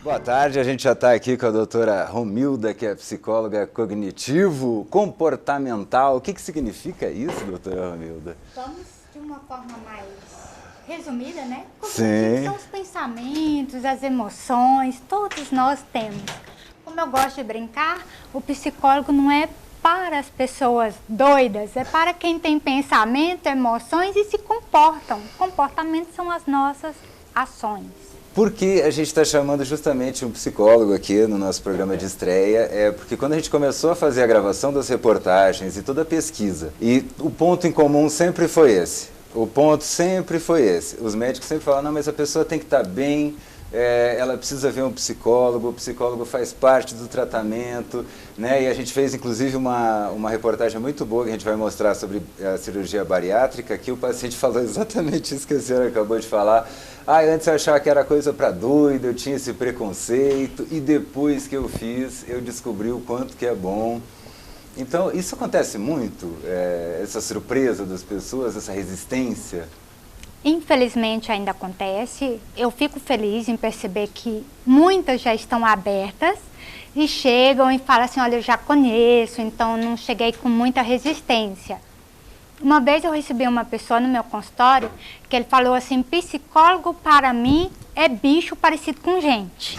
Boa tarde, a gente já está aqui com a doutora Romilda, que é psicóloga cognitivo-comportamental. O que significa isso, doutora Romilda? Vamos de uma forma mais resumida, né? Sim. São os pensamentos, as emoções, todos nós temos. Como eu gosto de brincar, o psicólogo não é para as pessoas doidas, é para quem tem pensamento, emoções e se comportam. Comportamentos são as nossas ações. Por que a gente está chamando justamente um psicólogo aqui no nosso programa de estreia? É porque quando a gente começou a fazer a gravação das reportagens e toda a pesquisa, e o ponto em comum sempre foi esse. Os médicos sempre falam, não, mas a pessoa tem que estar bem, ela precisa ver um psicólogo, o psicólogo faz parte do tratamento, né? E a gente fez inclusive uma reportagem muito boa que a gente vai mostrar sobre a cirurgia bariátrica, que o paciente falou exatamente isso que a senhora acabou de falar. Antes eu achava que era coisa para doido, eu tinha esse preconceito, e depois que eu fiz, eu descobri o quanto que é bom. Então, isso acontece muito, essa surpresa das pessoas, essa resistência? Infelizmente ainda acontece. Eu fico feliz em perceber que muitas já estão abertas e chegam e falam assim, olha, eu já conheço, então não cheguei com muita resistência. Uma vez eu recebi uma pessoa no meu consultório que ele falou assim, psicólogo para mim é bicho parecido com gente.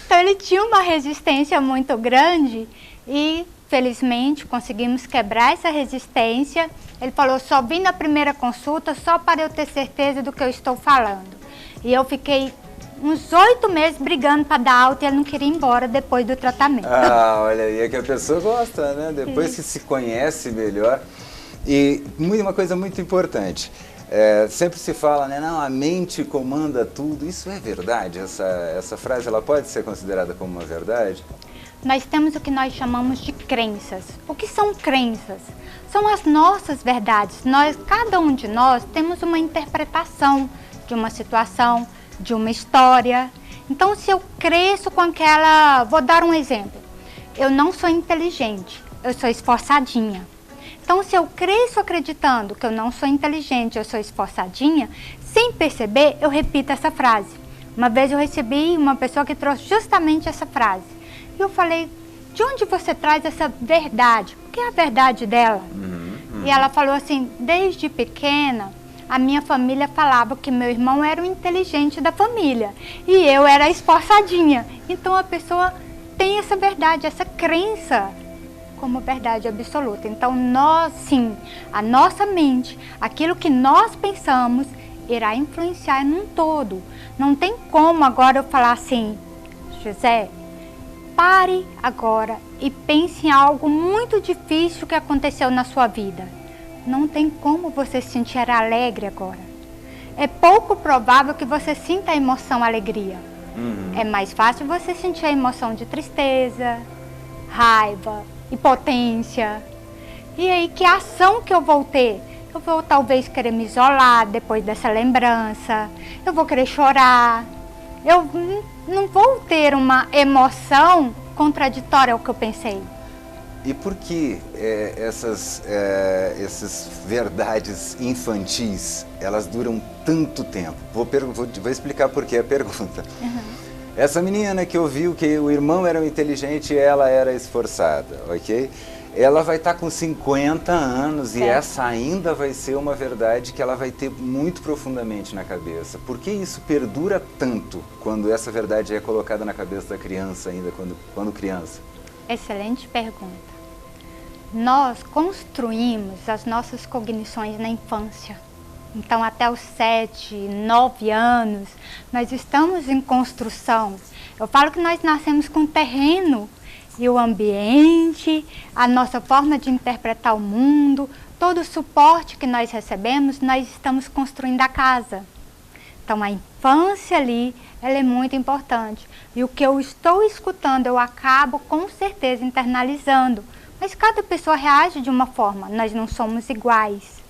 Então ele tinha uma resistência muito grande e felizmente conseguimos quebrar essa resistência. Ele falou, só vim na primeira consulta só para eu ter certeza do que eu estou falando. E eu fiquei uns 8 meses brigando para dar alta e ele não queria ir embora depois do tratamento. Olha aí, é que a pessoa gosta, né? Depois que se conhece melhor. E uma coisa muito importante, sempre se fala, né, não, a mente comanda tudo. Isso é verdade? Essa frase ela pode ser considerada como uma verdade? Nós temos o que nós chamamos de crenças. O que são crenças? São as nossas verdades. Cada um de nós temos uma interpretação de uma situação, de uma história. Então, se eu cresço com aquela... Vou dar um exemplo. Eu não sou inteligente, eu sou esforçadinha. Então, se eu cresço acreditando que eu não sou inteligente, eu sou esforçadinha, sem perceber, eu repito essa frase. Uma vez eu recebi uma pessoa que trouxe justamente essa frase. E eu falei, de onde você traz essa verdade? O que é a verdade dela? E ela falou assim, desde pequena, a minha família falava que meu irmão era o inteligente da família. E eu era a esforçadinha. Então, a pessoa tem essa verdade, essa crença como verdade absoluta. Então, nós, sim, a nossa mente, aquilo que nós pensamos, irá influenciar num todo. Não tem como agora eu falar assim, José, pare agora e pense em algo muito difícil que aconteceu na sua vida. Não tem como você se sentir alegre agora. É pouco provável que você sinta a emoção alegria. É mais fácil você sentir a emoção de tristeza, raiva, impotência. E aí, que ação que eu vou ter? Eu vou talvez querer me isolar depois dessa lembrança. Eu vou querer chorar. Eu não vou ter uma emoção contraditória ao que eu pensei. E por que essas verdades infantis, elas duram tanto tempo? Vou explicar por que a pergunta. Essa menina que ouviu que o irmão era inteligente e ela era esforçada, ok? Ela vai estar com 50 anos e essa ainda vai ser uma verdade que ela vai ter muito profundamente na cabeça. Por que isso perdura tanto quando essa verdade é colocada na cabeça da criança ainda, quando criança? Excelente pergunta. Nós construímos as nossas cognições na infância. Então, até os 7, 9 anos, nós estamos em construção. Eu falo que nós nascemos com terreno e o ambiente, a nossa forma de interpretar o mundo, todo o suporte que nós recebemos, nós estamos construindo a casa. Então, a infância ali, ela é muito importante. E o que eu estou escutando, eu acabo com certeza internalizando. Mas cada pessoa reage de uma forma, nós não somos iguais.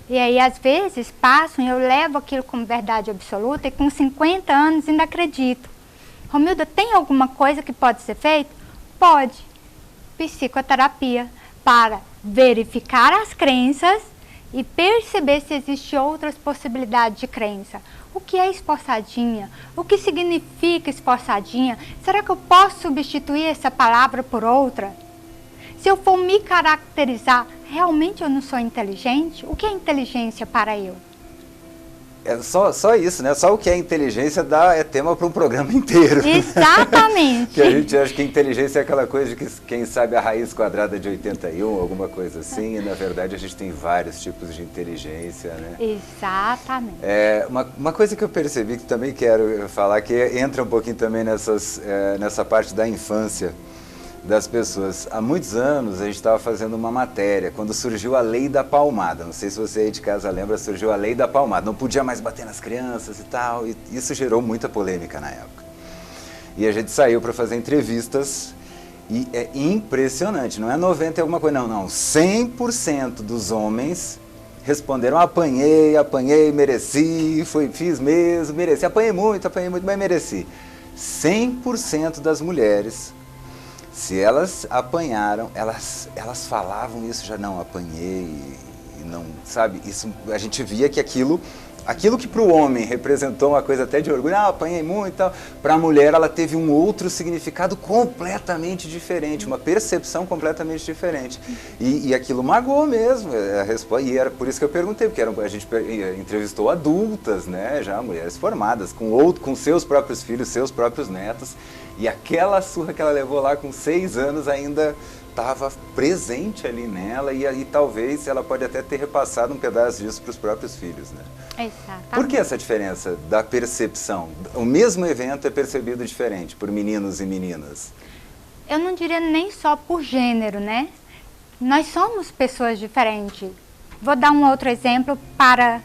E aí, às vezes, passam e eu levo aquilo como verdade absoluta e com 50 anos ainda acredito. Romilda, tem alguma coisa que pode ser feita? Pode. Psicoterapia, para verificar as crenças e perceber se existem outras possibilidades de crença. O que é esforçadinha? O que significa esforçadinha? Será que eu posso substituir essa palavra por outra? Se eu for me caracterizar, realmente eu não sou inteligente? O que é inteligência para eu? É só isso, né? Só o que é inteligência é tema para um programa inteiro. Exatamente. Que a gente acha que inteligência é aquela coisa de que quem sabe a raiz quadrada de 81, alguma coisa assim, e na verdade a gente tem vários tipos de inteligência, né? Exatamente. Uma coisa que eu percebi que também quero falar, que entra um pouquinho também nessa parte da infância das pessoas. Há muitos anos a gente estava fazendo uma matéria, quando surgiu a lei da palmada. Não sei se você aí de casa lembra, surgiu a lei da palmada. Não podia mais bater nas crianças e tal, e isso gerou muita polêmica na época. E a gente saiu para fazer entrevistas e é impressionante, não é 90 e alguma coisa, não. 100% dos homens responderam: apanhei, mereci, fiz mesmo, mereci, apanhei muito, mas mereci. 100% das mulheres, se elas apanharam, elas falavam isso já: não, apanhei, e não, sabe? Isso, a gente via que aquilo que para o homem representou uma coisa até de orgulho, apanhei muito e tal, para a mulher ela teve um outro significado completamente diferente, uma percepção completamente diferente. E aquilo magoou mesmo a resposta, e era por isso que eu perguntei, porque a gente entrevistou adultas, né, já mulheres formadas, com seus próprios filhos, seus próprios netos, e aquela surra que ela levou lá com 6 anos ainda estava presente ali nela, e talvez ela pode até ter repassado um pedaço disso para os próprios filhos, né? Exatamente. Por que essa diferença da percepção? O mesmo evento é percebido diferente por meninos e meninas? Eu não diria nem só por gênero, né? Nós somos pessoas diferentes. Vou dar um outro exemplo para...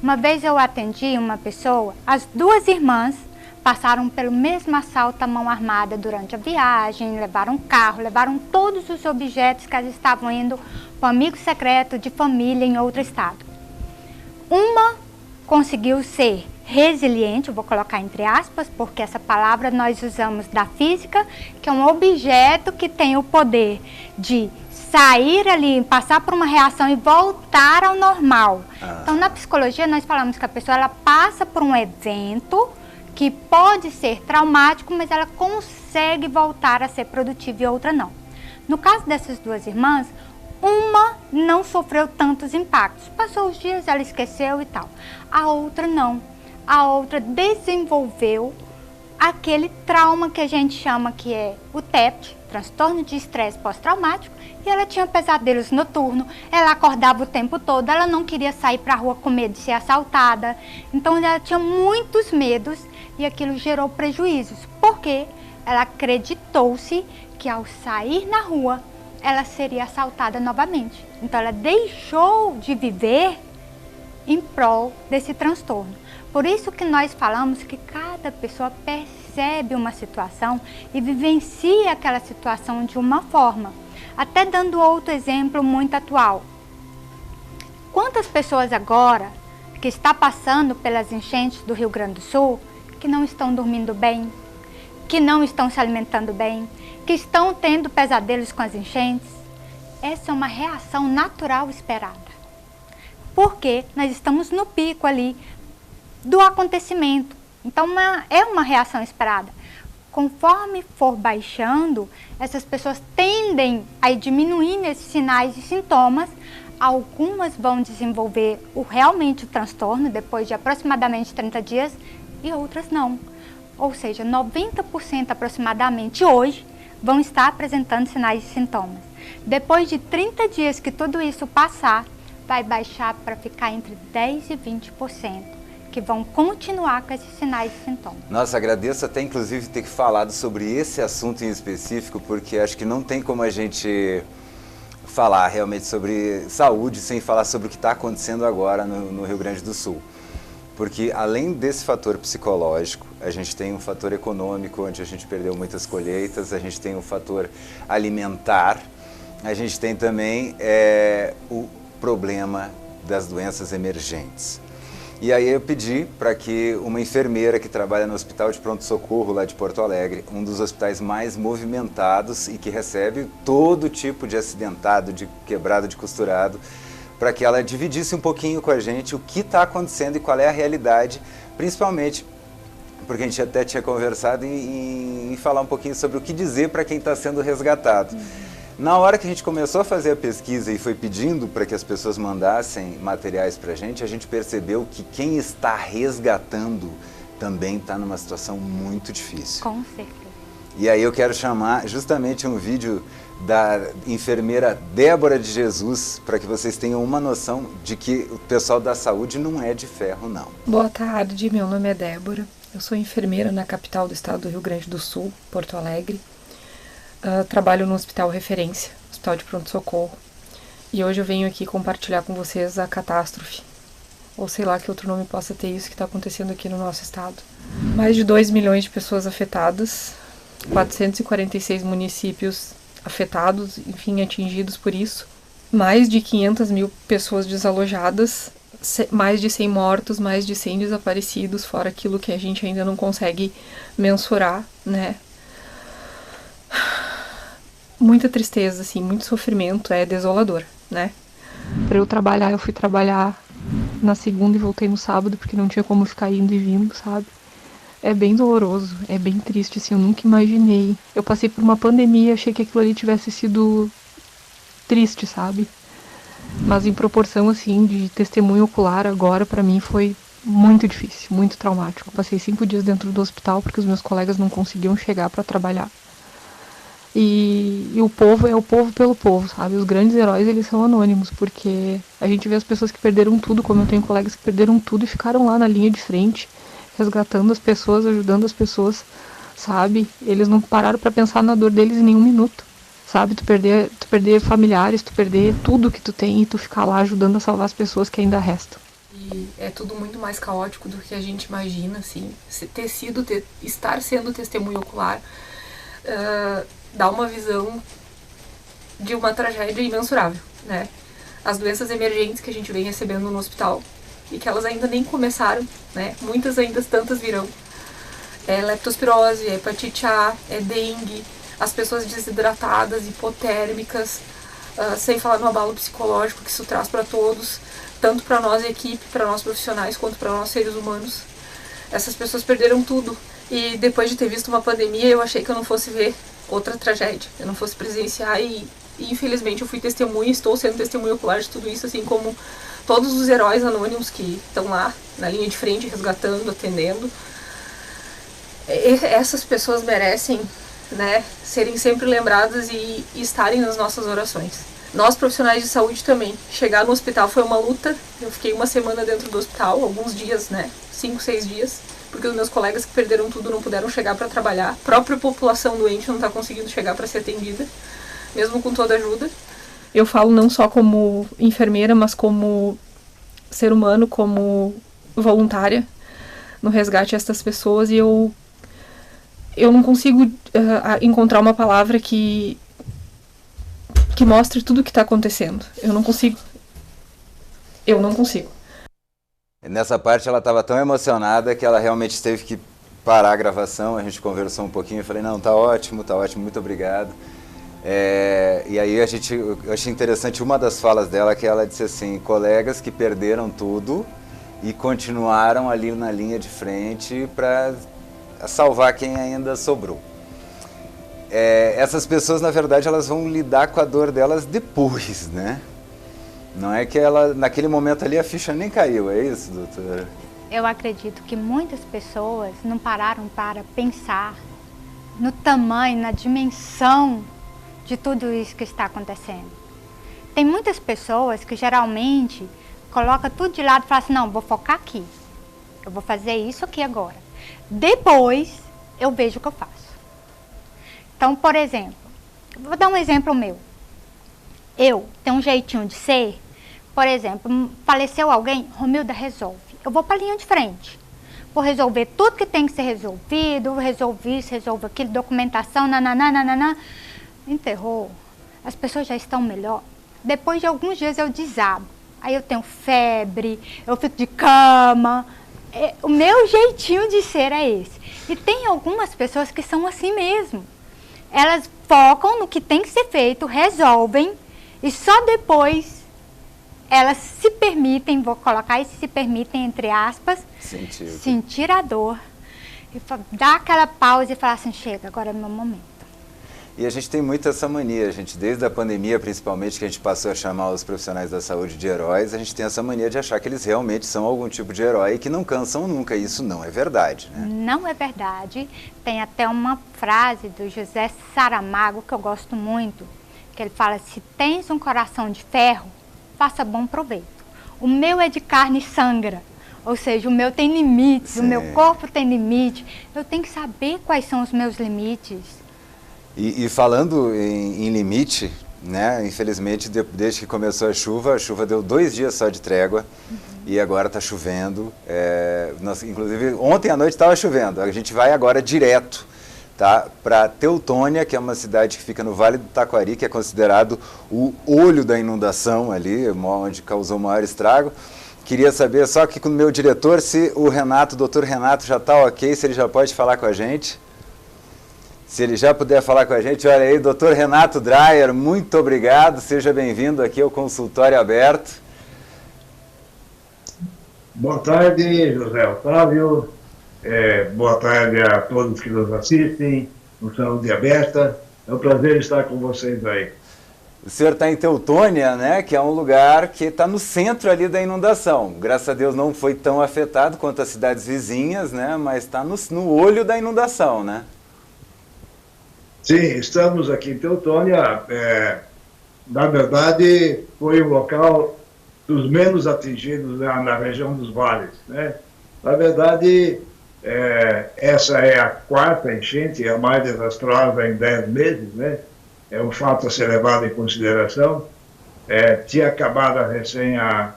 Uma vez eu atendi uma pessoa, as 2 irmãs passaram pelo mesmo assalto à mão armada durante a viagem, levaram carro, levaram todos os objetos que elas estavam indo para um amigo secreto de família em outro estado. Uma conseguiu ser resiliente, eu vou colocar entre aspas, porque essa palavra nós usamos da física, que é um objeto que tem o poder de sair ali, passar por uma reação e voltar ao normal. Então, na psicologia, nós falamos que a pessoa ela passa por um evento que pode ser traumático, mas ela consegue voltar a ser produtiva e outra não. No caso dessas 2 irmãs, uma não sofreu tantos impactos. Passou os dias, ela esqueceu e tal. A outra não. A outra desenvolveu aquele trauma que a gente chama que é o TEPT, transtorno de estresse pós-traumático, e ela tinha pesadelos noturnos, ela acordava o tempo todo, ela não queria sair para a rua com medo de ser assaltada. Então ela tinha muitos medos e aquilo gerou prejuízos, porque ela acreditou-se que ao sair na rua ela seria assaltada novamente. Então ela deixou de viver em prol desse transtorno. Por isso que nós falamos que cada pessoa percebe uma situação e vivencia aquela situação de uma forma. Até dando outro exemplo muito atual. Quantas pessoas agora que está passando pelas enchentes do Rio Grande do Sul que não estão dormindo bem, que não estão se alimentando bem, que estão tendo pesadelos com as enchentes? Essa é uma reação natural esperada. Porque nós estamos no pico ali do acontecimento. Então é uma reação esperada. Conforme for baixando, essas pessoas tendem a ir diminuindo esses sinais e sintomas. Algumas vão desenvolver realmente o transtorno depois de aproximadamente 30 dias e outras não. Ou seja, 90% aproximadamente hoje vão estar apresentando sinais e sintomas. Depois de 30 dias que tudo isso passar, vai baixar para ficar entre 10% e 20%, que vão continuar com esses sinais e sintomas. Nossa, agradeço até inclusive ter falado sobre esse assunto em específico, porque acho que não tem como a gente falar realmente sobre saúde sem falar sobre o que está acontecendo agora no Rio Grande do Sul. Porque além desse fator psicológico, a gente tem um fator econômico, onde a gente perdeu muitas colheitas, a gente tem um fator alimentar, a gente tem também o problema das doenças emergentes. E aí eu pedi para que uma enfermeira que trabalha no Hospital de Pronto-Socorro lá de Porto Alegre, um dos hospitais mais movimentados e que recebe todo tipo de acidentado, de quebrado, de costurado, para que ela dividisse um pouquinho com a gente o que está acontecendo e qual é a realidade, principalmente porque a gente até tinha conversado em falar um pouquinho sobre o que dizer para quem está sendo resgatado. Na hora que a gente começou a fazer a pesquisa e foi pedindo para que as pessoas mandassem materiais para a gente percebeu que quem está resgatando também está numa situação muito difícil. Com certeza. E aí eu quero chamar justamente um vídeo da enfermeira Débora de Jesus, para que vocês tenham uma noção de que o pessoal da saúde não é de ferro, não. Boa tarde, meu nome é Débora, eu sou enfermeira na capital do estado do Rio Grande do Sul, Porto Alegre. Trabalho no Hospital Referência, Hospital de Pronto-Socorro, e hoje eu venho aqui compartilhar com vocês a catástrofe, ou sei lá que outro nome possa ter isso que está acontecendo aqui no nosso estado. Mais de 2 milhões de pessoas afetadas, 446 municípios afetados, enfim, atingidos por isso, mais de 500 mil pessoas desalojadas, mais de 100 mortos, mais de 100 desaparecidos, fora aquilo que a gente ainda não consegue mensurar, né? Muita tristeza, assim, muito sofrimento, é desolador, né? Para eu trabalhar, eu fui trabalhar na segunda e voltei no sábado, porque não tinha como ficar indo e vindo, sabe? É bem doloroso, é bem triste, assim, eu nunca imaginei. Eu passei por uma pandemia, achei que aquilo ali tivesse sido triste, sabe? Mas em proporção, assim, de testemunho ocular, agora pra mim foi muito difícil, muito traumático. Passei 5 dias dentro do hospital porque os meus colegas não conseguiam chegar pra trabalhar. E o povo é o povo pelo povo, sabe? Os grandes heróis, eles são anônimos, porque a gente vê as pessoas que perderam tudo, como eu tenho colegas que perderam tudo e ficaram lá na linha de frente, resgatando as pessoas, ajudando as pessoas, sabe? Eles não pararam pra pensar na dor deles em nenhum minuto, sabe? Tu perder familiares, tu perder tudo que tu tem e tu ficar lá ajudando a salvar as pessoas que ainda restam. E é tudo muito mais caótico do que a gente imagina, assim. Estar sendo testemunho ocular dá uma visão de uma tragédia imensurável, né? As doenças emergentes que a gente vem recebendo no hospital e que elas ainda nem começaram, né? Muitas ainda tantas virão. É leptospirose, é hepatite A, é dengue, as pessoas desidratadas, hipotérmicas, sem falar no abalo psicológico que isso traz para todos, tanto para nós equipe, para nós profissionais, quanto para nós seres humanos. Essas pessoas perderam tudo e depois de ter visto uma pandemia eu achei que eu não fosse ver outra tragédia, eu não fosse presenciar e infelizmente eu fui testemunha, estou sendo testemunha ocular de tudo isso, assim como todos os heróis anônimos que estão lá na linha de frente resgatando, atendendo. Essas pessoas merecem, né, serem sempre lembradas e estarem nas nossas orações. Nós profissionais de saúde também, chegar no hospital foi uma luta, eu fiquei 1 semana dentro do hospital, alguns dias, né, 5, 6 dias, porque os meus colegas que perderam tudo não puderam chegar para trabalhar, a própria população doente não está conseguindo chegar para ser atendida, mesmo com toda a ajuda. Eu falo não só como enfermeira, mas como ser humano, como voluntária no resgate dessas pessoas, e eu não consigo encontrar uma palavra que mostre tudo o que está acontecendo. Eu não consigo. Nessa parte ela estava tão emocionada que ela realmente teve que parar a gravação, a gente conversou um pouquinho, eu falei, não, tá ótimo, muito obrigado. E aí eu achei interessante uma das falas dela, que ela disse assim, colegas que perderam tudo e continuaram ali na linha de frente para salvar quem ainda sobrou. Essas pessoas, na verdade, elas vão lidar com a dor delas depois, né? Não é que ela, naquele momento ali, a ficha nem caiu, é isso, doutora? Eu acredito que muitas pessoas não pararam para pensar no tamanho, na dimensão de tudo isso que está acontecendo. Tem muitas pessoas que geralmente colocam tudo de lado e falam assim, não, vou focar aqui, eu vou fazer isso aqui agora. Depois eu vejo o que eu faço. Então, por exemplo, vou dar um exemplo meu. Eu tenho um jeitinho de ser, por exemplo, faleceu alguém, Romilda, resolve. Eu vou para a linha de frente. Vou resolver tudo que tem que ser resolvido, resolvi isso, resolvo aquilo, documentação, nananana. Enterrou. As pessoas já estão melhor. Depois de alguns dias eu desabo. Aí eu tenho febre, eu fico de cama. O meu jeitinho de ser é esse. E tem algumas pessoas que são assim mesmo. Elas focam no que tem que ser feito, resolvem e só depois elas se permitem, vou colocar esse se permitem entre aspas, sentir a dor e dar aquela pausa e falar assim, chega, agora é o meu momento. E a gente tem muito essa mania, a gente, desde a pandemia principalmente, que a gente passou a chamar os profissionais da saúde de heróis, a gente tem essa mania de achar que eles realmente são algum tipo de herói e que não cansam nunca, e isso não é verdade, né? Não é verdade. Tem até uma frase do José Saramago que eu gosto muito, que ele fala, se tens um coração de ferro, faça bom proveito. O meu é de carne e sangra, ou seja, o meu tem limites, Sim. O meu corpo tem limite, eu tenho que saber quais são os meus limites. E falando em limite, né, infelizmente, desde que começou a chuva deu 2 dias só de trégua, e agora está chovendo. Inclusive, ontem à noite estava chovendo, a gente vai agora direto, tá, para Teutônia, que é uma cidade que fica no Vale do Taquari, que é considerado o olho da inundação ali, onde causou o maior estrago. Queria saber só aqui com o meu diretor se o doutor Renato já está ok, se ele já pode falar com a gente. Se ele já puder falar com a gente, olha aí, doutor Renato Dreyer, muito obrigado, seja bem-vindo aqui ao Consultório Aberto. Boa tarde, José Otávio, boa tarde a todos que nos assistem no Saúde Aberta, é um prazer estar com vocês aí. O senhor está em Teutônia, né, que é um lugar que está no centro ali da inundação. Graças a Deus não foi tão afetado quanto as cidades vizinhas, né, mas está no olho da inundação, né? Sim, estamos aqui em Teutônia. Na verdade, foi o local dos menos atingidos na região dos vales, né? Na verdade, essa é a 4ª enchente, a mais desastrosa em 10 meses, né? É um fato a ser levado em consideração. Tinha acabado recém a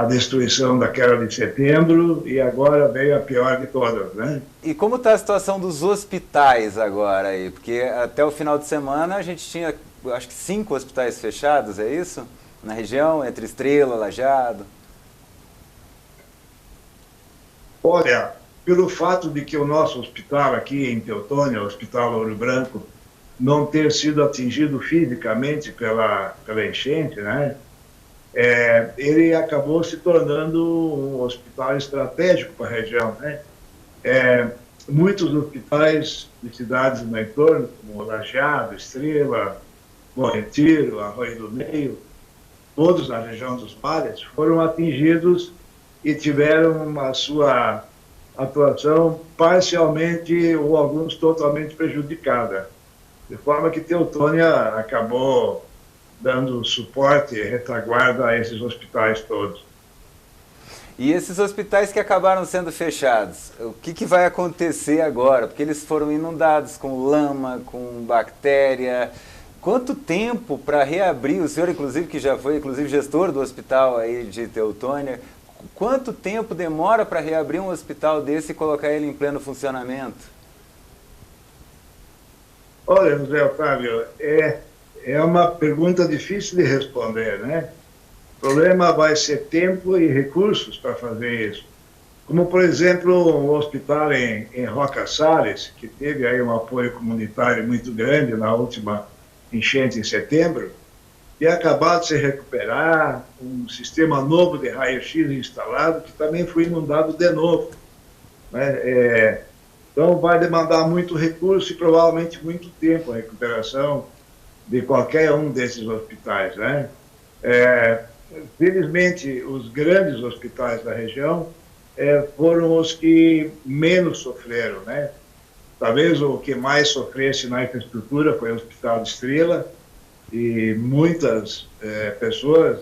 destruição da queda de setembro e agora veio a pior de todas, né? E como está a situação dos hospitais agora aí? Porque até o final de semana a gente tinha, acho que 5 hospitais fechados, é isso? Na região, entre Estrela, Lajeado. Olha, pelo fato de que o nosso hospital aqui em Teutônia, o Hospital Ouro Branco, não ter sido atingido fisicamente pela enchente, né? Ele acabou se tornando um hospital estratégico para a região, né? Muitos hospitais de cidades no entorno, como Lajeado, Estrela, Bom Retiro, Arroio do Meio, todos na região dos vales, foram atingidos e tiveram a sua atuação parcialmente ou alguns totalmente prejudicada. De forma que Teutônia acabou dando suporte e retaguarda a esses hospitais todos. E esses hospitais que acabaram sendo fechados, o que vai acontecer agora? Porque eles foram inundados com lama, com bactéria. Quanto tempo para reabrir? O senhor, inclusive, que já foi gestor do hospital aí de Teutônia, quanto tempo demora para reabrir um hospital desse e colocar ele em pleno funcionamento? Olha, José Otávio, é uma pergunta difícil de responder, né? O problema vai ser tempo e recursos para fazer isso. Como, por exemplo, o hospital em Roca Salles, que teve aí um apoio comunitário muito grande na última enchente em setembro, e acabado de se recuperar, um sistema novo de raio-x instalado, que também foi inundado de novo, né? Então, vai demandar muito recurso e provavelmente muito tempo a recuperação de qualquer um desses hospitais, né? Felizmente, os grandes hospitais da região foram os que menos sofreram, né? Talvez o que mais sofresse na infraestrutura foi o Hospital de Estrela, e muitas pessoas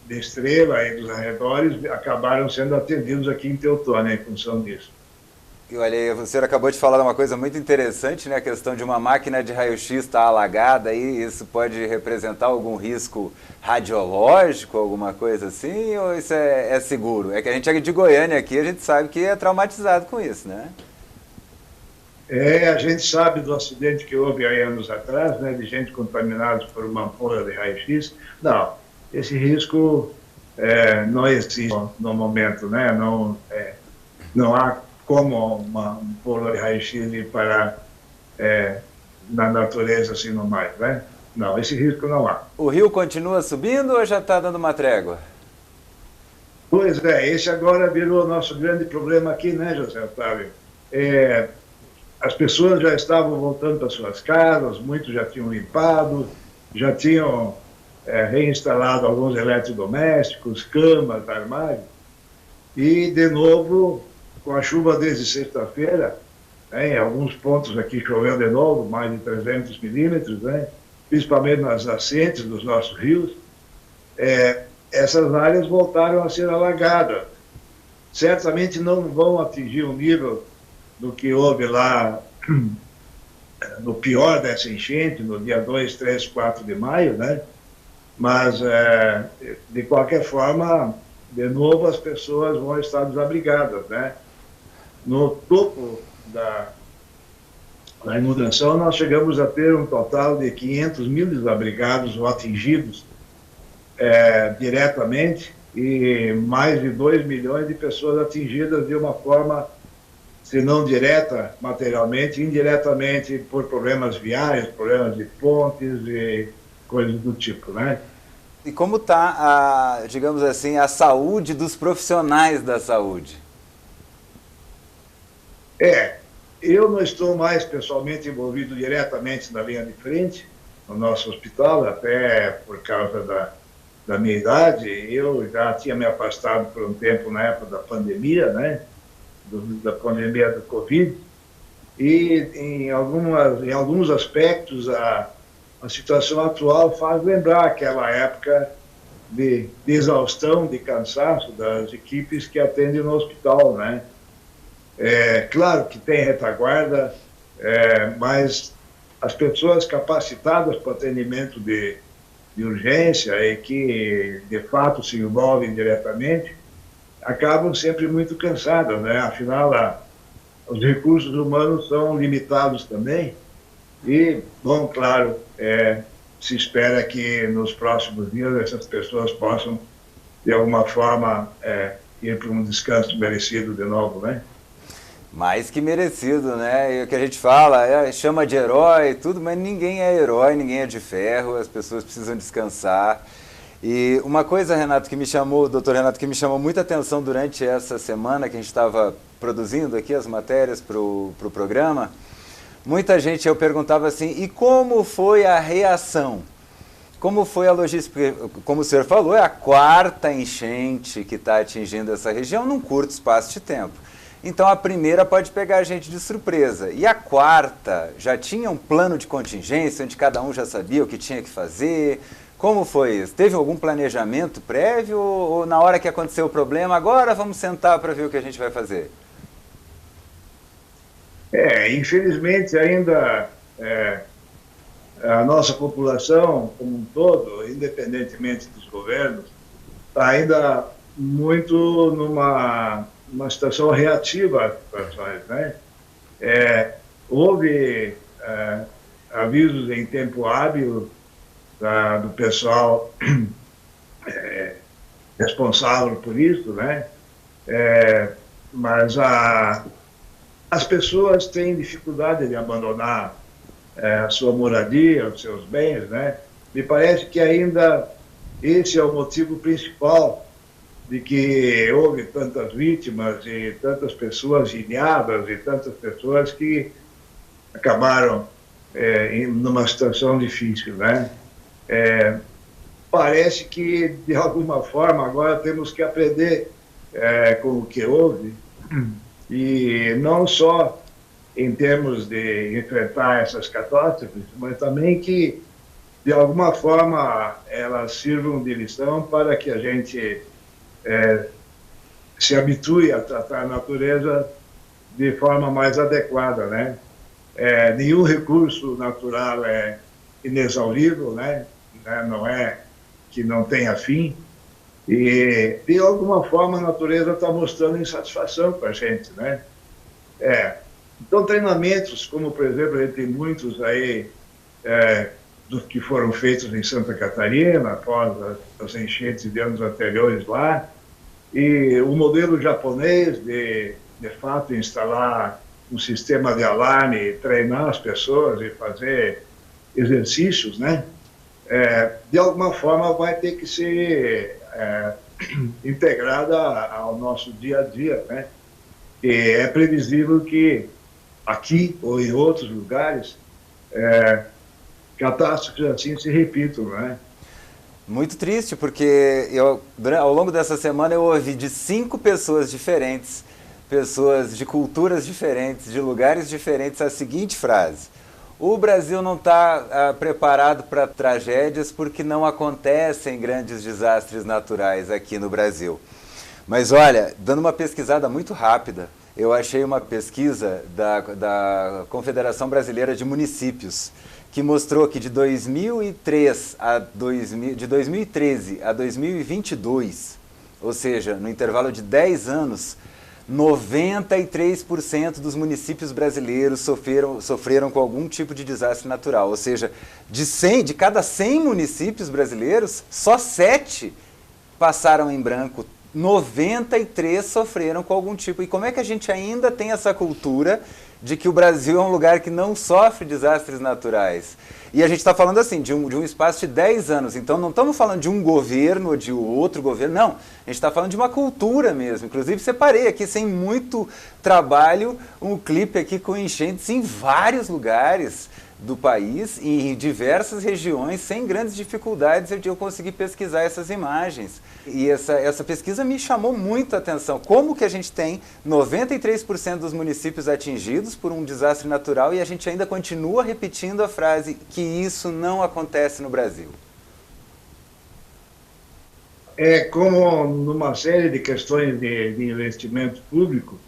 de Estrela e dos arredores acabaram sendo atendidos aqui em Teutônia em função disso. E olha aí, o senhor acabou de falar de uma coisa muito interessante, né? A questão de uma máquina de raio-x estar alagada, e isso pode representar algum risco radiológico, alguma coisa assim, ou isso é seguro? É que a gente é de Goiânia aqui, a gente sabe que é traumatizado com isso, né? A gente sabe do acidente que houve há anos atrás, né, de gente contaminada por uma ampola de raio-x. Não, esse risco não existe no momento, né? Não há como uma ampola de raio-x ir parar na natureza assim no mais, né? Não, esse risco não há. O rio continua subindo ou já está dando uma trégua? Pois é, esse agora virou o nosso grande problema aqui, né, José Otávio? As pessoas já estavam voltando para suas casas, muitos já tinham limpado, já tinham reinstalado alguns eletrodomésticos, camas, armários, e, de novo, com a chuva desde sexta-feira, em alguns pontos aqui choveu de novo, mais de 300 milímetros, né? Principalmente nas nascentes dos nossos rios, essas áreas voltaram a ser alagadas. Certamente não vão atingir o nível do que houve lá no pior dessa enchente, no dia 2, 3, 4 de maio, né? Mas, de qualquer forma, de novo as pessoas vão estar desabrigadas, né? No topo da inundação, nós chegamos a ter um total de 500 mil desabrigados ou atingidos diretamente, e mais de 2 milhões de pessoas atingidas de uma forma, se não direta materialmente, indiretamente por problemas viários, problemas de pontes e coisas do tipo, né? E como está, digamos assim, a saúde dos profissionais da saúde? Eu não estou mais pessoalmente envolvido diretamente na linha de frente, no nosso hospital, até por causa da minha idade. Eu já tinha me afastado por um tempo na época da pandemia, né? Da pandemia do Covid, e em alguns aspectos a situação atual faz lembrar aquela época de exaustão, de cansaço das equipes que atendem no hospital, né? Claro que tem retaguarda, mas as pessoas capacitadas para atendimento de urgência e que, de fato, se envolvem diretamente, acabam sempre muito cansadas, né? Afinal, os recursos humanos são limitados também e, bom, claro, se espera que nos próximos dias essas pessoas possam, de alguma forma, ir para um descanso merecido de novo, né? Mais que merecido, né? E o que a gente fala, chama de herói e tudo, mas ninguém é herói, ninguém é de ferro, as pessoas precisam descansar. E uma coisa, Renato, doutor Renato, que me chamou muita atenção durante essa semana que a gente estava produzindo aqui as matérias para o programa, muita gente, eu perguntava assim, e como foi a reação? Como foi a logística? Porque, como o senhor falou, é a 4ª enchente que está atingindo essa região num curto espaço de tempo. Então a primeira pode pegar a gente de surpresa. E a 4ª já tinha um plano de contingência, onde cada um já sabia o que tinha que fazer? Como foi isso? Teve algum planejamento prévio ou na hora que aconteceu o problema, agora vamos sentar para ver o que a gente vai fazer? Infelizmente ainda a nossa população como um todo, independentemente dos governos, está ainda muito numa situação reativa às situações, né? Houve avisos em tempo hábil do pessoal responsável por isso, né? Mas as pessoas têm dificuldade de abandonar a sua moradia, os seus bens, né? Me parece que ainda esse é o motivo principal de que houve tantas vítimas e tantas pessoas ilhadas e tantas pessoas que acabaram numa situação difícil, né? Parece que, de alguma forma, agora temos que aprender com o que houve, e não só em termos de enfrentar essas catástrofes, mas também que, de alguma forma, elas sirvam de lição para que a gente se habitue a tratar a natureza de forma mais adequada, né? Nenhum recurso natural é inexaurível, né? Não é que não tenha fim, e de alguma forma a natureza está mostrando insatisfação com a gente, né? Então treinamentos, como por exemplo, a gente tem muitos aí dos que foram feitos em Santa Catarina após as enchentes de anos anteriores lá, e o modelo japonês de fato instalar um sistema de alarme, treinar as pessoas e fazer exercícios, né? de alguma forma vai ter que ser integrada ao nosso dia a dia, né? E é previsível que aqui ou em outros lugares catástrofes assim se repitam, né? Muito triste, porque ao longo dessa semana eu ouvi de 5 pessoas diferentes, pessoas de culturas diferentes, de lugares diferentes, a seguinte frase: o Brasil não está preparado para tragédias porque não acontecem grandes desastres naturais aqui no Brasil. Mas olha, dando uma pesquisada muito rápida, eu achei uma pesquisa da Confederação Brasileira de Municípios, que mostrou que de 2013 a 2022, ou seja, no intervalo de 10 anos, 93% dos municípios brasileiros sofreram com algum tipo de desastre natural. Ou seja, de cada 100 municípios brasileiros, só 7 passaram em branco. 93 sofreram com algum tipo. E como é que a gente ainda tem essa cultura de que o Brasil é um lugar que não sofre desastres naturais? E a gente está falando assim, de um espaço de 10 anos. Então não estamos falando de um governo ou de outro governo, não. A gente está falando de uma cultura mesmo. Inclusive separei aqui, sem muito trabalho, um clipe aqui com enchentes em vários lugares do país e em diversas regiões, sem grandes dificuldades, eu consegui pesquisar essas imagens. E essa pesquisa me chamou muito a atenção. Como que a gente tem 93% dos municípios atingidos por um desastre natural e a gente ainda continua repetindo a frase que isso não acontece no Brasil? É como numa série de questões de investimento público,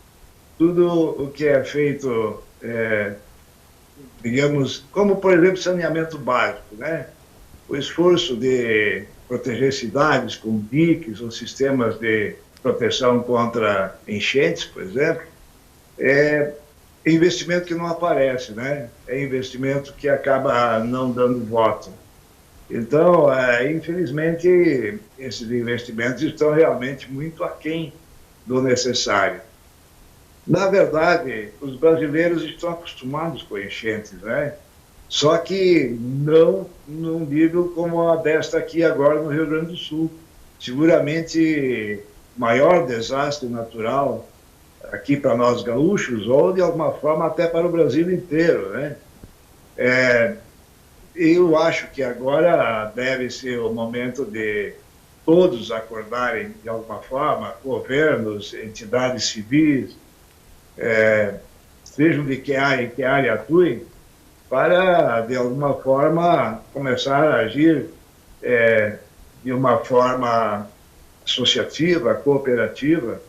tudo o que é feito, digamos, como por exemplo saneamento básico, né? O esforço de proteger cidades com diques ou sistemas de proteção contra enchentes, por exemplo, é investimento que não aparece, né? É investimento que acaba não dando voto. Então, infelizmente, esses investimentos estão realmente muito aquém do necessário. Na verdade, os brasileiros estão acostumados com enchentes, né? Só que não num nível como a desta aqui agora no Rio Grande do Sul. Seguramente, maior desastre natural aqui para nós gaúchos, ou de alguma forma até para o Brasil inteiro, né? Eu acho que agora deve ser o momento de todos acordarem de alguma forma, governos, entidades civis, sejam de que área atuem, para, de alguma forma, começar a agir de uma forma associativa, cooperativa,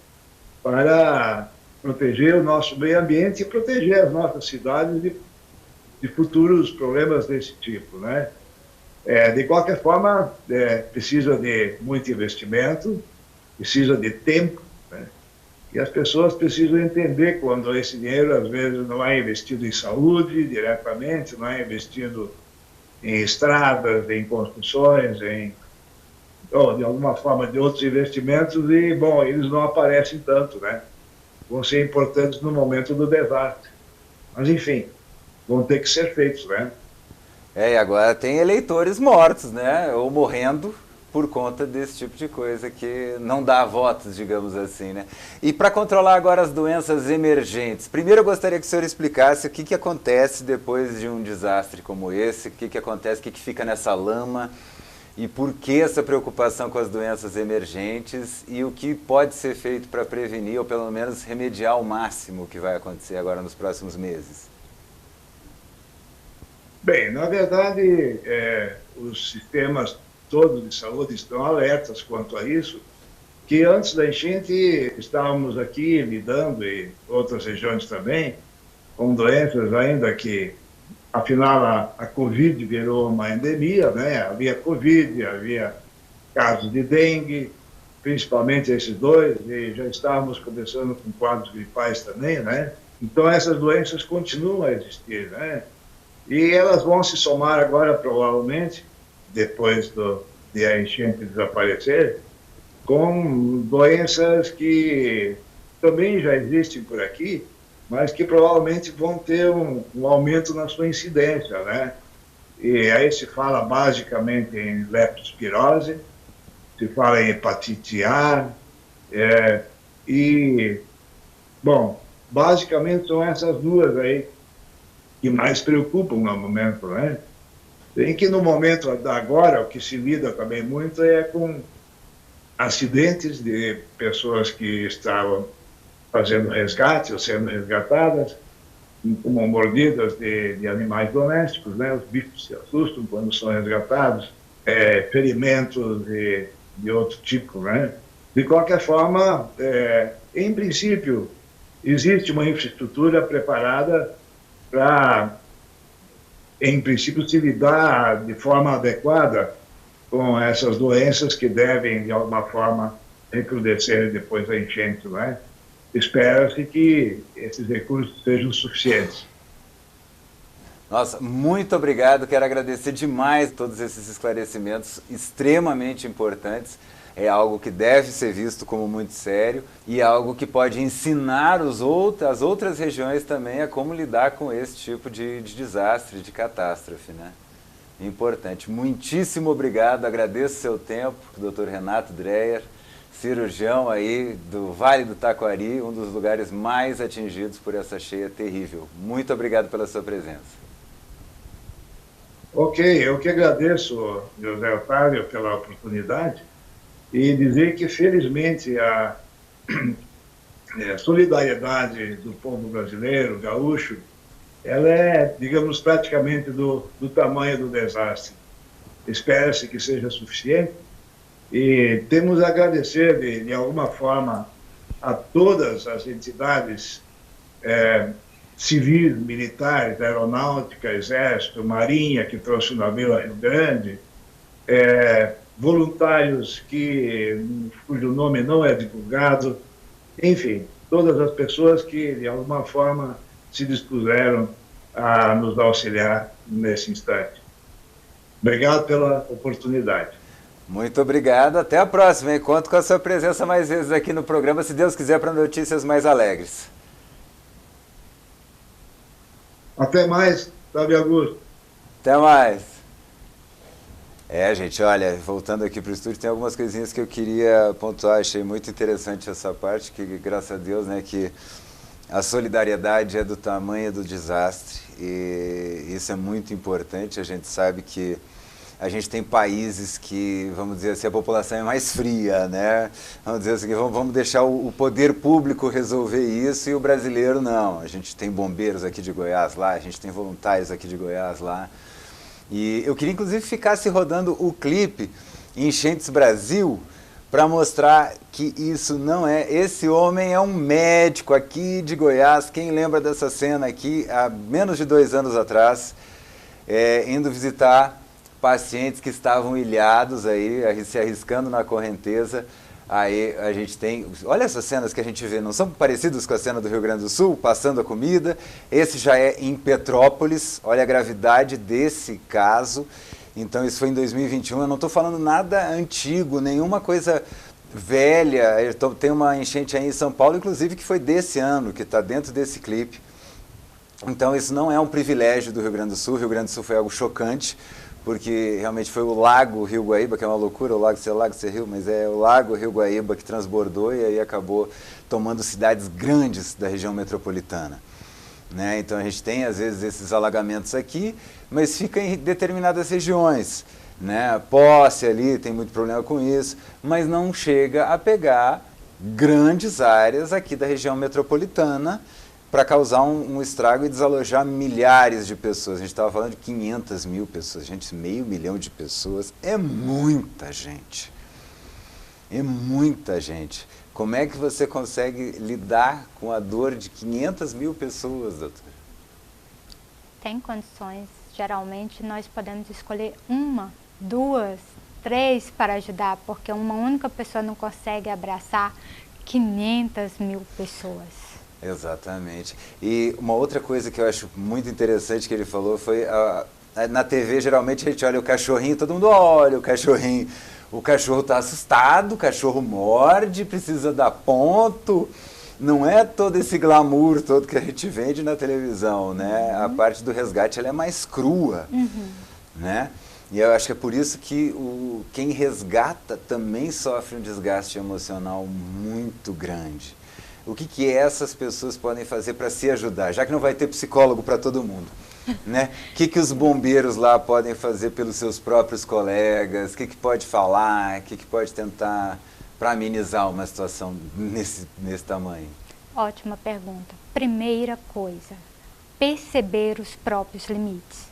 para proteger o nosso meio ambiente e proteger as nossas cidades de futuros problemas desse tipo, né? De qualquer forma, precisa de muito investimento, precisa de tempo, né? E as pessoas precisam entender quando esse dinheiro, às vezes, não é investido em saúde diretamente, não é investido em estradas, em construções, ou de alguma forma de outros investimentos, e, bom, eles não aparecem tanto, né? Vão ser importantes no momento do desastre. Mas, enfim, vão ter que ser feitos, né? E agora tem eleitores mortos, né? Ou morrendo por conta desse tipo de coisa que não dá votos, digamos assim, né? E para controlar agora as doenças emergentes, primeiro eu gostaria que o senhor explicasse o que acontece depois de um desastre como esse, o que acontece, o que fica nessa lama, e por que essa preocupação com as doenças emergentes e o que pode ser feito para prevenir ou pelo menos remediar ao máximo o que vai acontecer agora nos próximos meses. Bem, na verdade, os sistemas todos de saúde estão alertas quanto a isso, que antes da enchente estávamos aqui lidando, e outras regiões também, com doenças ainda que, afinal, a Covid virou uma endemia, né? Havia Covid, havia casos de dengue, principalmente esses dois, e já estávamos começando com quadros gripais também, né? Então, essas doenças continuam a existir, né? E elas vão se somar agora, provavelmente, depois de a enchente desaparecer, com doenças que também já existem por aqui, mas que provavelmente vão ter um aumento na sua incidência, né? e aí se fala basicamente em leptospirose, se fala em hepatite A, e, bom, basicamente são essas duas aí que mais preocupam no momento, né? Em que no momento agora, o que se lida também muito é com acidentes de pessoas que estavam fazendo resgate ou sendo resgatadas, como mordidas de animais domésticos, né? Os bichos se assustam quando são resgatados, ferimentos de outro tipo, né? De qualquer forma, em princípio, existe uma infraestrutura preparada para, em princípio, se lidar de forma adequada com essas doenças que devem, de alguma forma, recrudescer depois da enchente, né? Espera-se que esses recursos sejam suficientes. Nossa, muito obrigado. Quero agradecer demais todos esses esclarecimentos extremamente importantes. É algo que deve ser visto como muito sério e algo que pode ensinar as outras regiões também a como lidar com esse tipo de desastre, de catástrofe, né? Importante. Muitíssimo obrigado. Agradeço o seu tempo, Dr. Renato Dreyer, cirurgião aí do Vale do Taquari, um dos lugares mais atingidos por essa cheia terrível. Muito obrigado pela sua presença. Ok, eu que agradeço, José Otávio, pela oportunidade e dizer que, felizmente, a solidariedade do povo brasileiro, gaúcho, ela é, digamos, praticamente do tamanho do desastre. Espera-se que seja suficiente. E temos a agradecer, de alguma forma, a todas as entidades civis, militares, aeronáutica, exército, marinha, que trouxe o navio a Rio Grande, voluntários cujo nome não é divulgado, enfim, todas as pessoas que, de alguma forma, se dispuseram a nos auxiliar nesse instante. Obrigado pela oportunidade. Muito obrigado. Até a próxima, hein? Conto com a sua presença mais vezes aqui no programa, se Deus quiser, para notícias mais alegres. Até mais, Fábio Augusto. Até mais. Gente, olha, voltando aqui para o estúdio, tem algumas coisinhas que eu queria pontuar. Achei muito interessante essa parte, que graças a Deus, né, que a solidariedade é do tamanho do desastre, e isso é muito importante. A gente sabe que a gente tem países que, vamos dizer assim, a população é mais fria, né? Vamos dizer assim, vamos deixar o poder público resolver isso e o brasileiro não. A gente tem bombeiros aqui de Goiás lá, a gente tem voluntários aqui de Goiás lá. E eu queria, inclusive, que ficasse rodando o clipe Enchentes Brasil para mostrar que isso não é... Esse homem é um médico aqui de Goiás. Quem lembra dessa cena aqui, há menos de 2 anos atrás, indo visitar pacientes que estavam ilhados aí, se arriscando na correnteza. Aí a gente tem, olha essas cenas que a gente vê, não são parecidas com a cena do Rio Grande do Sul, passando a comida. Esse já é em Petrópolis, olha a gravidade desse caso. Então isso foi em 2021, eu não estou falando nada antigo, nenhuma coisa velha. Tem uma enchente aí em São Paulo, inclusive, que foi desse ano, que está dentro desse clipe. Então isso não é um privilégio do Rio Grande do Sul. O Rio Grande do Sul foi algo chocante, porque realmente foi o Lago Rio Guaíba, que é uma loucura, o lago ser rio, mas é o Lago Rio Guaíba que transbordou e aí acabou tomando cidades grandes da região metropolitana, né? Então a gente tem às vezes esses alagamentos aqui, mas fica em determinadas regiões, né? Posse ali tem muito problema com isso, mas não chega a pegar grandes áreas aqui da região metropolitana para causar um estrago e desalojar milhares de pessoas. A gente estava falando de 500 mil pessoas. Gente, 500 mil de pessoas é muita gente. É muita gente. Como é que você consegue lidar com a dor de 500 mil pessoas, doutor? Tem condições. Geralmente nós podemos escolher 1, 2, 3 para ajudar, porque uma única pessoa não consegue abraçar 500 mil pessoas. Exatamente. E uma outra coisa que eu acho muito interessante que ele falou foi, na TV geralmente a gente olha o cachorrinho, todo mundo olha o cachorrinho, o cachorro está assustado, o cachorro morde, precisa dar ponto, não é todo esse glamour todo que a gente vende na televisão, né? A parte do resgate ela é mais crua, né? E eu acho que é por isso que quem resgata também sofre um desgaste emocional muito grande. O que essas pessoas podem fazer para se ajudar, já que não vai ter psicólogo para todo mundo? Né? O que os bombeiros lá podem fazer pelos seus próprios colegas? O que pode falar? O que pode tentar para amenizar uma situação nesse tamanho? Ótima pergunta. Primeira coisa, perceber os próprios limites.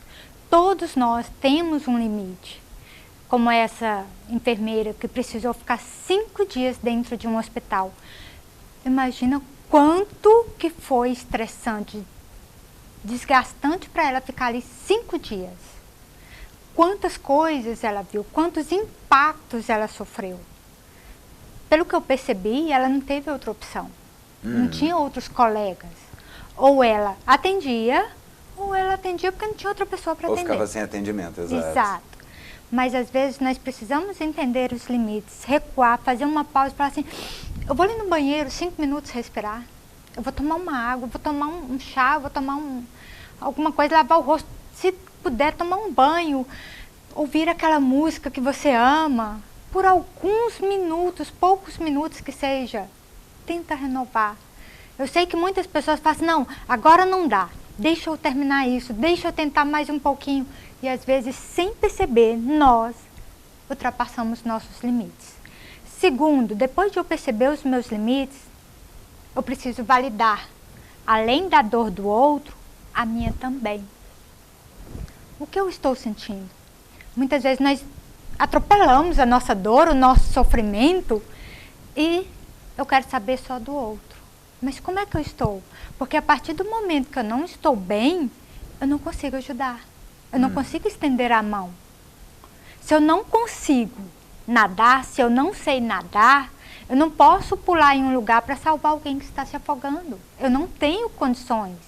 Todos nós temos um limite. Como essa enfermeira que precisou ficar 5 dias dentro de um hospital. Imagina quanto que foi estressante, desgastante para ela ficar ali 5 dias. Quantas coisas ela viu, quantos impactos ela sofreu. Pelo que eu percebi, ela não teve outra opção. Não tinha outros colegas. Ou ela atendia porque não tinha outra pessoa para atender. Ou ficava sem atendimento, exato. Exato. Mas às vezes nós precisamos entender os limites, recuar, fazer uma pausa e falar assim, eu vou ali no banheiro 5 minutos respirar, eu vou tomar uma água, vou tomar um chá, vou tomar alguma coisa, lavar o rosto, se puder tomar um banho, ouvir aquela música que você ama, por alguns minutos, poucos minutos que seja, tenta renovar. Eu sei que muitas pessoas falam assim, não, agora não dá, deixa eu terminar isso, deixa eu tentar mais um pouquinho. E às vezes, sem perceber, nós ultrapassamos nossos limites. Segundo, depois de eu perceber os meus limites, eu preciso validar, além da dor do outro, a minha também. O que eu estou sentindo? Muitas vezes nós atropelamos a nossa dor, o nosso sofrimento, e eu quero saber só do outro. Mas como é que eu estou? Porque a partir do momento que eu não estou bem, eu não consigo ajudar. Eu não consigo estender a mão. Se eu não consigo nadar, se eu não sei nadar, eu não posso pular em um lugar para salvar alguém que está se afogando. Eu não tenho condições.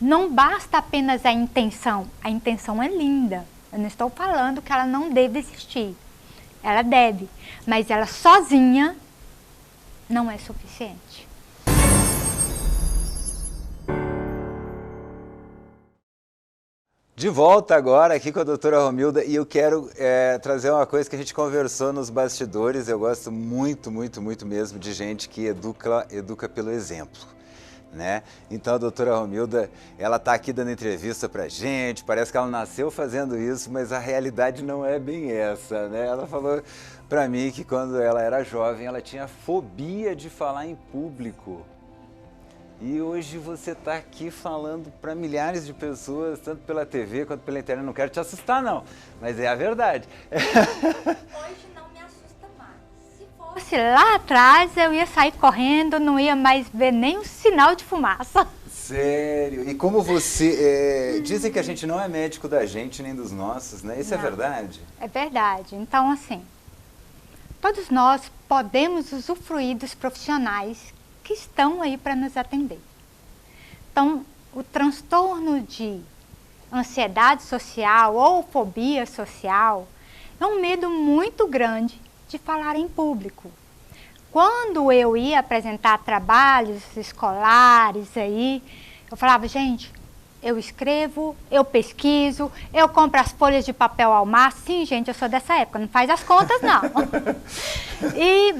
Não basta apenas a intenção. A intenção é linda. Eu não estou falando que ela não deve existir. Ela deve. Mas ela sozinha não é suficiente. De volta agora aqui com a doutora Romilda e eu quero trazer uma coisa que a gente conversou nos bastidores. Eu gosto muito, muito, muito mesmo de gente que educa pelo exemplo, né? Então a doutora Romilda, ela está aqui dando entrevista pra gente, parece que ela nasceu fazendo isso, mas a realidade não é bem essa, né? Ela falou pra mim que quando ela era jovem, ela tinha fobia de falar em público. E hoje você está aqui falando para milhares de pessoas, tanto pela TV quanto pela internet. Não quero te assustar, não, mas é a verdade. Hoje não me assusta mais. Se fosse lá atrás, eu ia sair correndo, não ia mais ver nem um sinal de fumaça. Sério? E como você... dizem que a gente não é médico da gente, nem dos nossos, né? Isso não. É verdade? É verdade. Então, assim, todos nós podemos usufruir dos profissionais que estão aí para nos atender. Então, o transtorno de ansiedade social ou fobia social é um medo muito grande de falar em público. Quando eu ia apresentar trabalhos escolares aí, eu falava, gente, eu escrevo, eu pesquiso, eu compro as folhas de papel ao mar. Sim, gente, eu sou dessa época, não faz as contas, não.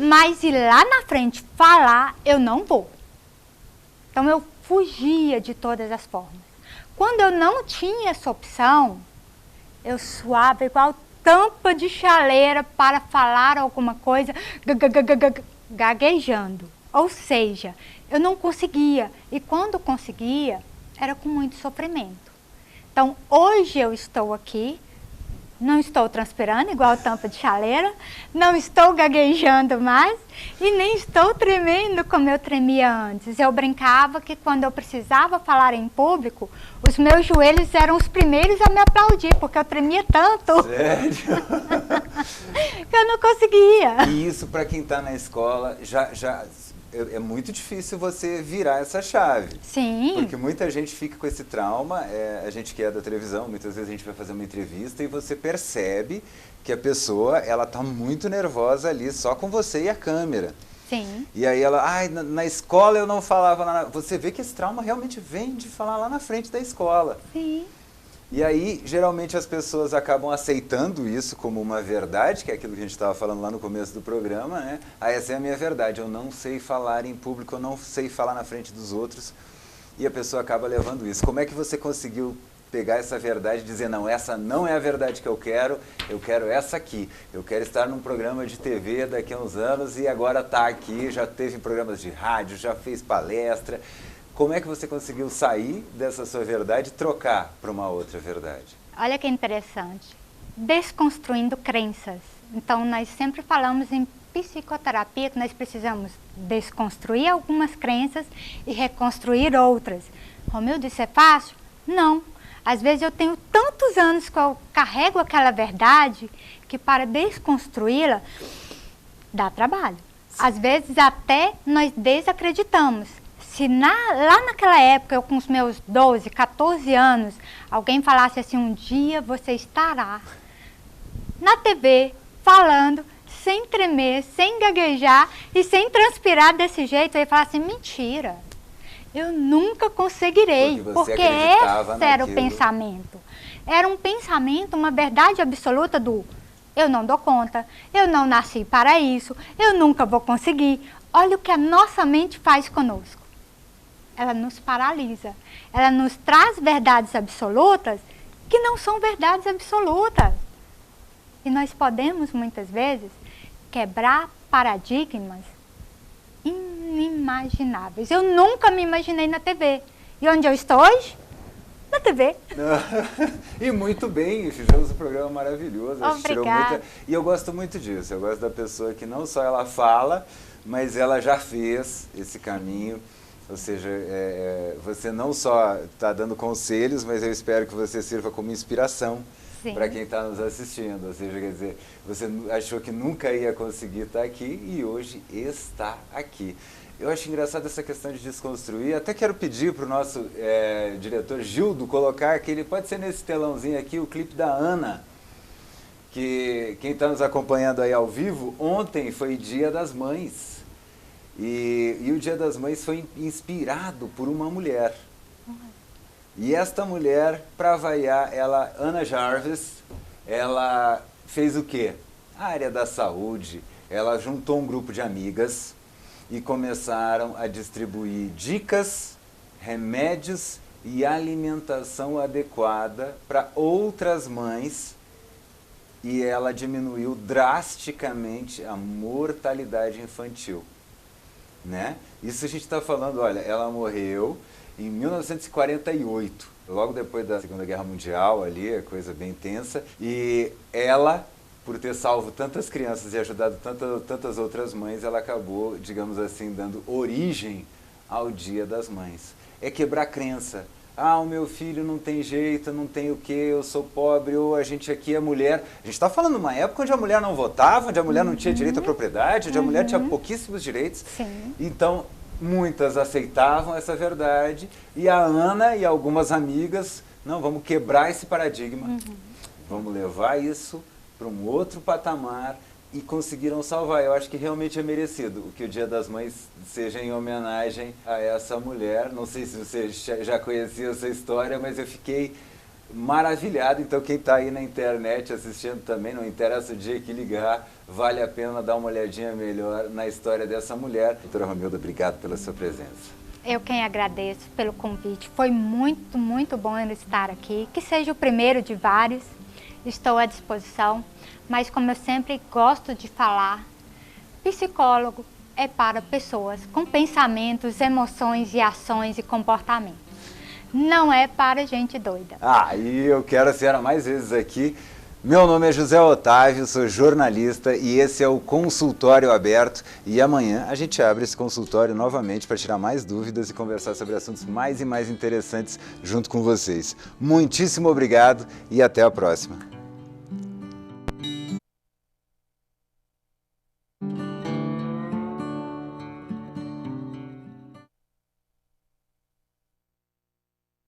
Mas ir lá na frente falar, eu não vou. Então, eu fugia de todas as formas. Quando eu não tinha essa opção, eu suava igual tampa de chaleira para falar alguma coisa, gaguejando. Ou seja, eu não conseguia. E quando conseguia, era com muito sofrimento. Então, hoje eu estou aqui, não estou transpirando igual tampa de chaleira, não estou gaguejando mais e nem estou tremendo como eu tremia antes. Eu brincava que quando eu precisava falar em público, os meus joelhos eram os primeiros a me aplaudir, porque eu tremia tanto. Sério? Que eu não conseguia. E isso, para quem está na escola, é muito difícil você virar essa chave. Sim. Porque muita gente fica com esse trauma, a gente que é da televisão, muitas vezes a gente vai fazer uma entrevista e você percebe que a pessoa, ela está muito nervosa ali, só com você e a câmera. Sim. E aí ela, na escola eu não falava lá. Você vê que esse trauma realmente vem de falar lá na frente da escola. Sim. E aí, geralmente as pessoas acabam aceitando isso como uma verdade, que é aquilo que a gente estava falando lá no começo do programa, né? Ah, essa é a minha verdade, eu não sei falar em público, eu não sei falar na frente dos outros, e a pessoa acaba levando isso. Como é que você conseguiu pegar essa verdade e dizer, não, essa não é a verdade que eu quero essa aqui. Eu quero estar num programa de TV daqui a uns anos e agora está aqui, já teve programas de rádio, já fez palestra. Como é que você conseguiu sair dessa sua verdade e trocar para uma outra verdade? Olha que interessante. Desconstruindo crenças. Então, nós sempre falamos em psicoterapia que nós precisamos desconstruir algumas crenças e reconstruir outras. Romildo, isso é fácil? Não. Às vezes eu tenho tantos anos que eu carrego aquela verdade que para desconstruí-la dá trabalho. Às vezes até nós desacreditamos. Se lá naquela época, eu com os meus 12, 14 anos, alguém falasse assim, um dia você estará na TV falando, sem tremer, sem gaguejar e sem transpirar desse jeito, eu ia falar assim, mentira, eu nunca conseguirei, porque esse era o pensamento. Era um pensamento, uma verdade absoluta do eu não dou conta, eu não nasci para isso, eu nunca vou conseguir. Olha o que a nossa mente faz conosco. Ela nos paralisa, ela nos traz verdades absolutas que não são verdades absolutas. E nós podemos, muitas vezes, quebrar paradigmas inimagináveis. Eu nunca me imaginei na TV. E onde eu estou hoje? Na TV. E muito bem, fizemos um programa maravilhoso. Obrigada. E eu gosto muito disso, eu gosto da pessoa que não só ela fala, mas ela já fez esse caminho. Ou seja, você não só está dando conselhos, mas eu espero que você sirva como inspiração para quem está nos assistindo. Ou seja, quer dizer, você achou que nunca ia conseguir estar aqui e hoje está aqui. Eu acho engraçado essa questão de desconstruir. Até quero pedir para o nosso diretor Gildo colocar aquele, pode ser nesse telãozinho aqui, o clipe da Ana, que quem está nos acompanhando aí ao vivo, ontem foi Dia das Mães. E o Dia das Mães foi inspirado por uma mulher. E esta mulher, para variar, Ana Jarvis, ela fez o quê? A área da saúde. Ela juntou um grupo de amigas e começaram a distribuir dicas, remédios e alimentação adequada para outras mães. E ela diminuiu drasticamente a mortalidade infantil. Né? Isso a gente está falando, olha, ela morreu em 1948, logo depois da Segunda Guerra Mundial, ali, é coisa bem tensa, e ela, por ter salvo tantas crianças e ajudado tantas outras mães, ela acabou, digamos assim, dando origem ao Dia das Mães. É quebrar crença. Ah, o meu filho não tem jeito, não tem o quê, eu sou pobre, ou a gente aqui é mulher. A gente está falando de uma época onde a mulher não votava, onde a mulher não tinha direito à propriedade, onde a mulher tinha pouquíssimos direitos. Sim. Então, muitas aceitavam essa verdade e a Ana e algumas amigas, não, vamos quebrar esse paradigma, vamos levar isso para um outro patamar e conseguiram salvar. Eu acho que realmente é merecido que o Dia das Mães seja em homenagem a essa mulher. Não sei se você já conhecia essa história, mas eu fiquei maravilhado. Então quem está aí na internet assistindo também, não interessa o dia que ligar, vale a pena dar uma olhadinha melhor na história dessa mulher. Doutora Romilda, obrigado pela sua presença. Eu quem agradeço pelo convite. Foi muito, muito bom eu estar aqui. Que seja o primeiro de vários. Estou à disposição. Mas como eu sempre gosto de falar, psicólogo é para pessoas com pensamentos, emoções e ações e comportamentos. Não é para gente doida. E eu quero a senhora mais vezes aqui. Meu nome é José Otávio, sou jornalista e esse é o Consultório Aberto. E amanhã a gente abre esse consultório novamente para tirar mais dúvidas e conversar sobre assuntos mais e mais interessantes junto com vocês. Muitíssimo obrigado e até a próxima.